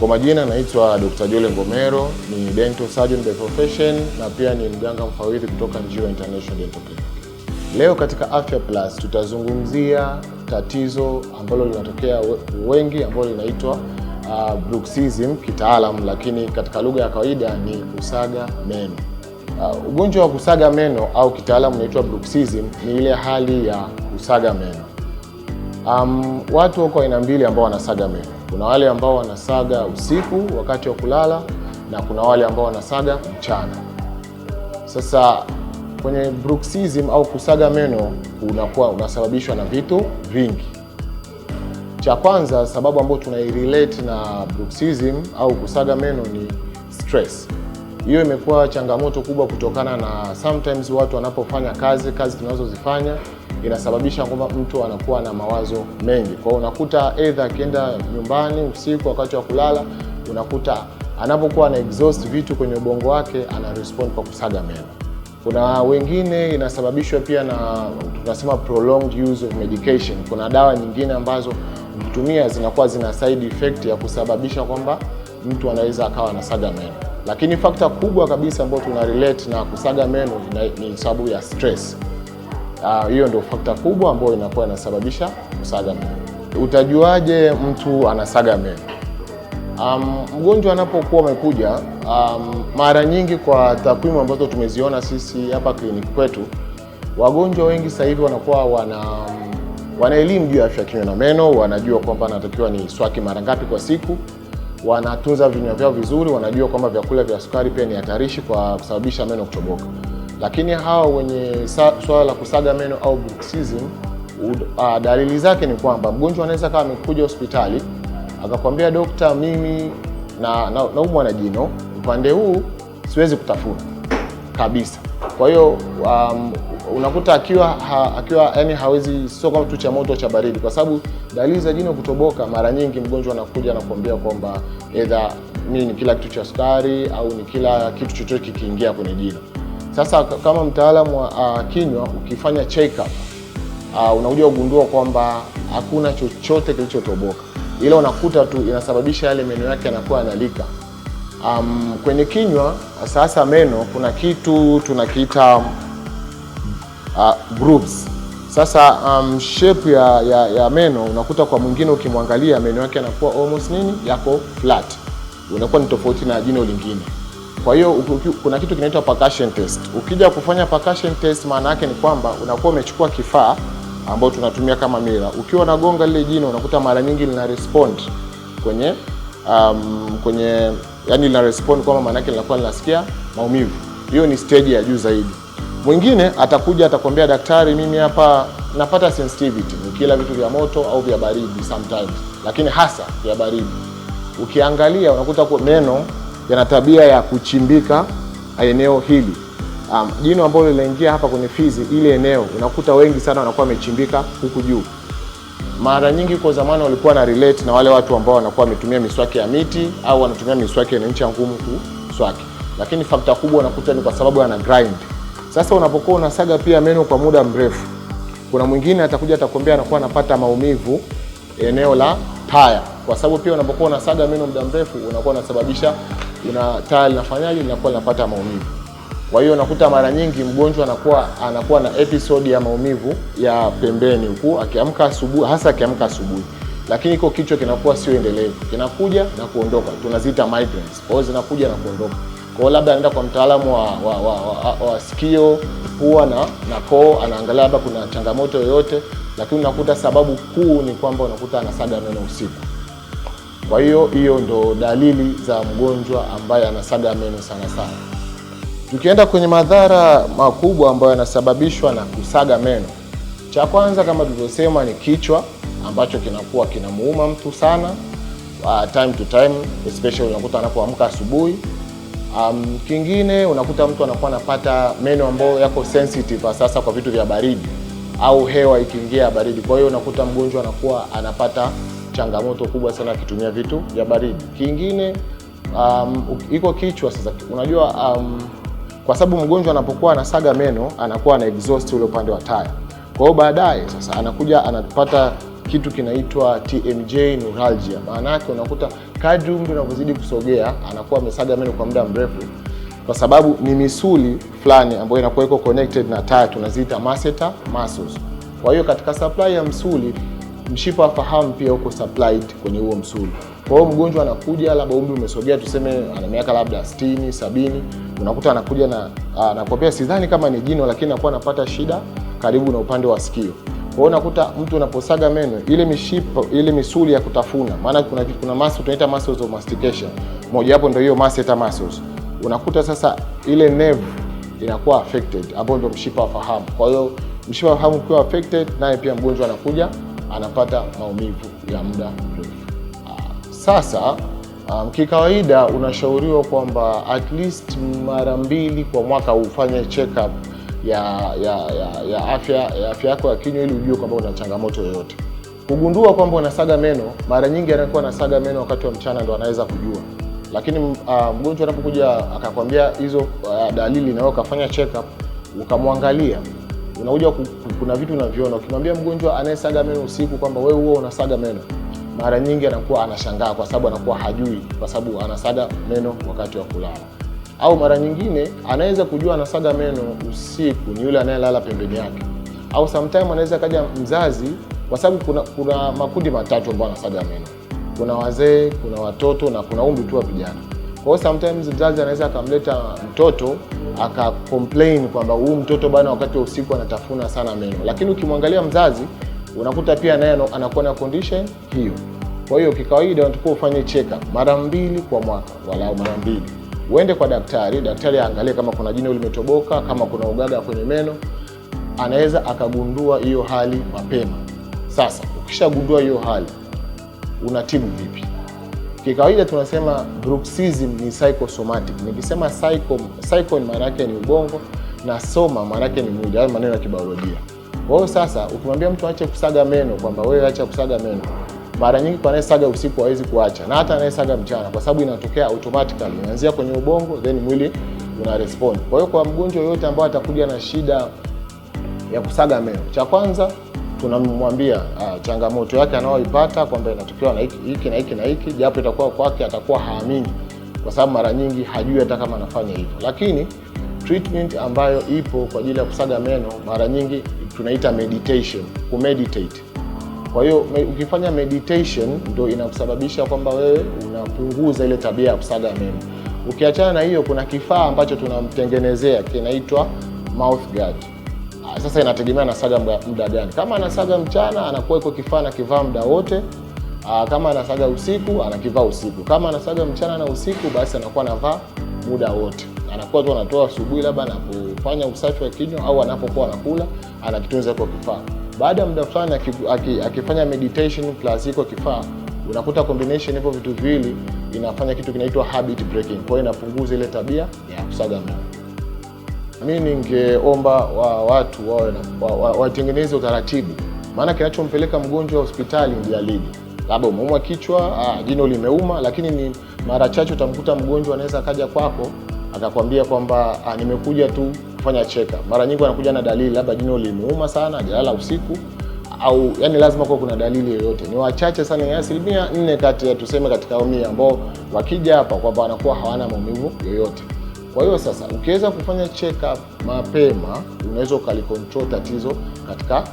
Kwa majina naitwa Dr. Ngomero, ni dental surgeon by profession na pia ni mganga mfawidhi kutoka Njiwa International Dental Clinic. Leo katika Afya Plus tutazungumzia tatizo ambalo linatokea wengi ambalo linaitwa Bruxism kitaalamu, lakini katika lugha ya kawaida ni kusaga meno. Ugonjwa wa kusaga meno au kitaalamu unaitwa Bruxism ni ile hali ya kusaga meno. Watu wako aina mbili ambao wanasaga meno. Kuna wale ambao wanasaga usiku wakati wa kulala na kuna wale ambao wanasaga mchana. Sasa kwenye Bruxism au kusaga meno unasababishwa na vitu vingi. Cha kwanza, sababu ambayo tunairelate na Bruxism au kusaga meno ni stress. Hiyo imekuwa changamoto kubwa kutokana na sometimes watu wanapofanya kazi tunazozifanya inasababisha kwamba mtu anakuwa na mawazo mengi. Kwa hiyo unakuta either akienda nyumbani usiku wakati wa kulala, unakuta anapokuwa na exhaust vitu kwenye ubongo wake ana respond kwa kusaga meno. Kuna wengine inasababishwa pia na tunasema prolonged use of medication. Kuna dawa nyingine ambazo ukitumia zinakuwa zina side effect ya kusababisha kwamba mtu anaweza akawa anasaga meno. Lakini fakta kubwa kabisa ambayo tuna relate na kusaga meno ni sababu ya stress. Hiyo ndio fakta kubwa ambayo inakuwa inasababisha kusaga meno. Utajuaje mtu anasaga meno? Mgonjwa anapokuwa amekuja, mara nyingi kwa takwimu ambazo tumeziona sisi hapa kliniki kwetu, wagonjwa wengi sasa hivi wanakuwa wana elimu juu ya afya kinywa na meno, wanajua kwamba anatakiwa ni swaki mara ngapi kwa siku, wanatunza vinywa vyao vizuri, wanajua kwamba vyakula vya sukari pia ni hatarishi kwa kusababisha meno kutoboka. Lakini hawa wenye swala la kusaga meno au Bruxism, dalili zake ni kwamba mgonjwa anaweza kama amekuja hospitali akakwambia, daktari, mimi naumwa na jino, upande huu siwezi kutafuna kabisa. Kwa hiyo unakuta akiwa yani hawezi, sio kama kitu cha moto cha baridi, kwa sababu dalili za jino kutoboka mara nyingi mgonjwa anakuja anakuambia kwamba either mimi ni kila kitu cha sukari au ni kila kitu chochote kikiingia kwenye jino. Sasa kama mtaalamu wa kinywa ukifanya check up, unakuja kugundua kwamba hakuna chochote kilichotoboka, ila unakuta tu inasababisha yale meno yake yanakuwa yanalika. Kwenye kinywa sasa meno kuna kitu tunakiita grooves. Sasa shape ya meno unakuta kwa mwingine ukimwangalia meno yake yanakuwa almost yako flat, unakuwa ni tofauti na jino lingine. Kwa hiyo kuna kitu kinaitwa percussion test. Ukija kufanya percussion test, maana yake ni kwamba unakuwa umechukua kifaa ambao tunatumia kama mira. Ukiwa unagonga lile jino unakuta mara nyingi lina respond kwenye yani lina respond kwamba maana yake linakuwa linasikia maumivu. Hiyo ni stage ya juu zaidi. Mwingine atakuja atakwambia, daktari, mimi hapa napata sensitivity nikila vitu vya moto au vya baridi sometimes, lakini hasa vya baridi. Ukiangalia unakuta kwa meno yana tabia ya kuchimbika eneo hili. Jino ambalo linaingia hapa kwenye fizi, ile eneo unakuta wengi sana wanakuwa wamechimbika huku juu. Mara nyingi kwa zamani walikuwa na relate na wale watu ambao wanakuwa wametumia miswaki ya miti au wanatumia miswaki yenye ncha ngumu kuswaki. Lakini fakta kubwa unakuta ni kwa sababu ana grind. Sasa unapokuwa unasaga pia meno kwa muda mrefu, kuna mwingine atakuja atakwambia anakuwa anapata maumivu eneo la taya, kwa sababu pia unapokuwa unasaga meno muda mrefu unakuwa unasababisha taya linafanyaje, linakuwa linapata maumivu. Kwa hiyo unakuta mara nyingi mgonjwa anakuwa na episode ya maumivu ya pembeni huku akiamka asubuhi, hasa akiamka asubuhi. Lakini iko kichwa kinakuwa sio endelevu, kinakuja na kuondoka. Tunaziita migraines. Kwa hiyo zinakuja na kuondoka. Kwa hiyo labda anaenda kwa mtaalamu wa sikio, pua na koo, anaangalia labda kuna changamoto yoyote, lakini unakuta sababu kuu ni kwamba unakuta anasaga meno usiku. Kwa hiyo ndo dalili za mgonjwa ambaye anasaga meno sana. Tukienda kwenye madhara makubwa ambayo yanasababishwa na kusaga meno, cha kwanza kama tulivyosema ni kichwa ambacho kinakuwa kinamuuma mtu sana time to time, especially unakuta anapoamka asubuhi. Kingine unakuta mtu anakuwa anapata meno ambayo yako sensitive sasa kwa vitu vya baridi au hewa ikiingia baridi. Kwa hiyo unakuta mgonjwa anakuwa anapata changamoto kubwa sana akitumia vitu vya baridi. Kingine iko kichwa sasa. Unajua kwa sababu mgonjwa anapokuwa anasaga meno anakuwa na exhaust ule upande wa taya. Kwa hiyo baadaye sasa anakuja anapata kitu kinaitwa TMJ neuralgia. Maana yake unakuta kadri mtu anavyozidi kusogea anakuwa amesaga meno kwa muda mrefu, kwa sababu ni misuli fulani ambayo inakuwa iko connected na taya, tunaziita masseter muscles. Kwa hiyo katika supply ya msuli, mshipa wa fahamu pia uko supplied kwenye huo msuli. Kwa hiyo mgonjwa anakuja, labda umri umesogea, tuseme ana miaka labda 60, 70, unakuta anakuja na anakwambia sidhani kama ni jino, lakini anakuwa anapata shida karibu na upande wa sikio. Kwa hiyo unakuta mtu unaposaga meno, ile mishipa, ile misuli ya kutafuna, maana kuna muscle tunaita muscles of mastication, moja hapo ndio hiyo masseter muscles. Unakuta sasa ile nerve inakuwa affected, hapo ndio mshipa wa fahamu. Kwa hiyo mshipa wa fahamu ukiwa affected, naye pia mgonjwa anakuja anapata maumivu ya muda mrefu. Sasa kikawaida unashauriwa kwamba at least mara 2 kwa mwaka ufanye check up ya afya yako ya kinywa, ili ujue kwamba una changamoto yoyote. Kugundua kwamba unasaga meno, mara nyingi anakuwa anasaga meno wakati wa mchana ndo anaweza kujua. Lakini mgonjwa anapokuja akakwambia hizo dalili na wewe ukafanya check up, ukamwangalia, unakuja kuna vitu unaviona. Ukimwambia mgonjwa anayesaga meno usiku kwamba wewe huo unasaga meno, mara nyingi anakuwa anashangaa, kwa sababu anakuwa hajui, kwa sababu anasaga meno wakati wa kulala. Au mara nyingine anaweza kujua anasaga meno usiku ni yule anayelala pembeni yake. Au sometimes anaweza kaja mzazi, kwa sababu kuna makundi matatu ambao anasaga meno. Kuna wazee, kuna watoto na kuna umri tu wa vijana. Kwa hiyo sometimes mzazi anaweza akamleta mtoto aka-complain kwamba huyu mtoto bana wakati wa usiku anatafuna sana meno. Lakini ukimwangalia mzazi unakuta pia naye anakuwa na condition hiyo. Kwa hiyo kikawaida unatakiwa ufanye check up mara 2 kwa mwaka, walau mara 2. Uende kwa daktari aangalie kama kuna jino limetoboka, kama kuna ugaga kwenye meno, anaweza akagundua hiyo hali mapema. Sasa ukishagundua hiyo hali, unatibu vipi? Kikawaida tunasema Bruxism ni psychosomatic. Nikisema psycho maana yake ni ubongo na soma maana yake ni mwili, hayo maneno ya kibiolojia. Kwa hiyo sasa ukimwambia mtu aache kusaga meno, kwamba wewe acha kusaga meno, mara nyingi kwa anayesaga usiku hawezi kuacha, na hata anayesaga mchana, kwa sababu inatokea automatically, inaanzia kwenye ubongo then mwili una respond. Kwa hiyo kwa mgonjwa yoyote ambao atakuja na shida ya kusaga meno, cha kwanza tunamwambia changamoto yake anayoipata, kwamba inatokea na hiki na hiki na hiki, japo itakuwa kwake atakuwa haamini, kwa sababu mara nyingi hajui hata kama anafanya hivyo. Lakini treatment ambayo ipo kwa ajili ya kusaga meno mara nyingi tunaita meditation, kumeditate. Kwa hiyo ukifanya meditation ndio inakusababisha kwamba wewe unapunguza ile tabia ya kusaga meno. Ukiachana na hiyo, kuna kifaa ambacho tunamtengenezea kinaitwa mouth guard. Sasa inategemea anasaga muda gani. Kama anasaga mchana, anakuwa iko kifaa na kivaa muda wote. Kama anasaga usiku, anakivaa usiku. Kama anasaga mchana na usiku, basi anakuwa anavaa muda wote. Anakuwa tu anatoa asubuhi labda anapofanya usafi wa kinywa au anapokuwa anakula, anakitunza kwa kifaa. Baada ya muda fulani akifanya meditation plus iko kifaa, unakuta combination hizo vitu viwili inafanya kitu kinaitwa habit breaking. Kwa hiyo inapunguza ile tabia ya kusaga meno. Mimi ningeomba watu watengeneze utaratibu. Maana kinachompeleka mgonjwa hospitali ni dalili. Labda umeumwa kichwa, jino limeuma, lakini ni mara chache utamkuta mgonjwa anaweza kaja kwako akakwambia kwamba nimekuja tu kufanya check up. Mara nyingi anakuja na dalili, labda jino limeuma sana, hajalala usiku, au yani lazima kwa kuna dalili yoyote. Ni wachache sana, ni 4% kati ya tuseme katika 100 ambao wakija hapa kwamba wanakuwa hawana maumivu yoyote. Kwa hiyo sasa ukiweza kufanya check up mapema, unaweza ukalicontrol tatizo katika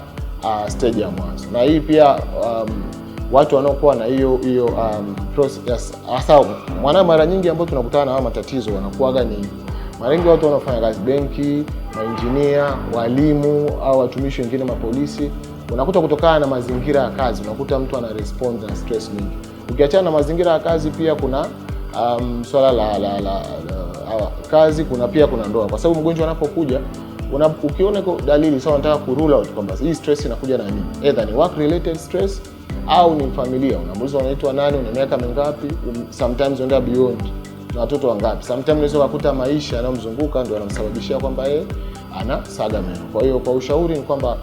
stage ya mwanzo. Na hii pia watu wanaokuwa na hiyo process, hasa mara nyingi ambao tunakutana na haya matatizo wanakuaga ni mara nyingi watu wanaofanya kazi benki, maengineer, walimu au watumishi wengine, mapolisi. Unakuta kutokana na mazingira ya kazi, unakuta mtu ana respond na stress nyingi. Ukiachana na mazingira ya kazi, pia kuna swala la kazi, kuna ndoa. Kwa sababu mgonjwa anapokuja, ukiona dalili sawa, unataka kurule out kwamba hii stress inakuja na nini, either ni work related stress au ni familia. Unamuuliza unaitwa nani, una miaka mingapi, sometimes unaenda beyond na watoto wangapi. Sometimes unaweza kukuta maisha yanayomzunguka ndio yanamsababishia kwamba yeye anasaga meno. Kwa hiyo kwa ushauri ni kwamba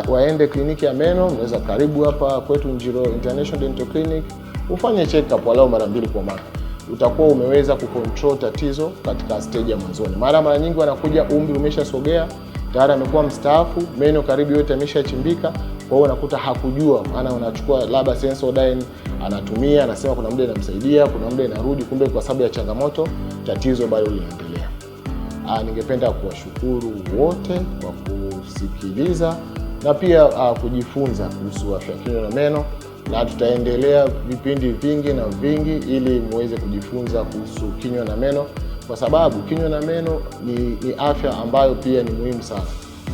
waende kliniki ya meno. Unaweza karibu hapa kwetu Njiro International Dental Clinic, ufanye check up walau mara 2 kwa mwaka. Utakuwa umeweza kucontrol tatizo katika stage ya mwanzoni. Mara nyingi wanakuja umri umeshasogea, tayari amekuwa mstaafu, meno karibu yote yameshachimbika, Kwa hiyo unakuta hakujua, maana unachukua labda Sensodyne anatumia, anasema kuna muda inamsaidia, kuna muda inarudi, kumbe kwa sababu ya changamoto tatizo bado linaendelea. Ningependa kuwashukuru wote kwa kusikiliza na pia kujifunza kuhusu afya kinywa na meno, na tutaendelea vipindi vingi na vingi ili muweze kujifunza kuhusu kinywa na meno, kwa sababu kinywa na meno ni afya ambayo pia ni muhimu sana.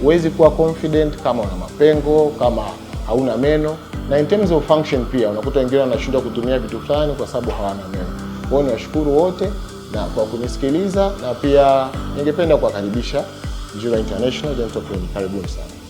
Huwezi kuwa confident kama una mapengo, kama hauna meno, na in terms of function pia unakuta wengine wanashindwa kutumia vitu fulani kwa sababu hawana meno. Kwa hiyo niwashukuru wote na kwa kunisikiliza, na pia ningependa kuwakaribisha International Dental Clinic. Karibuni sana.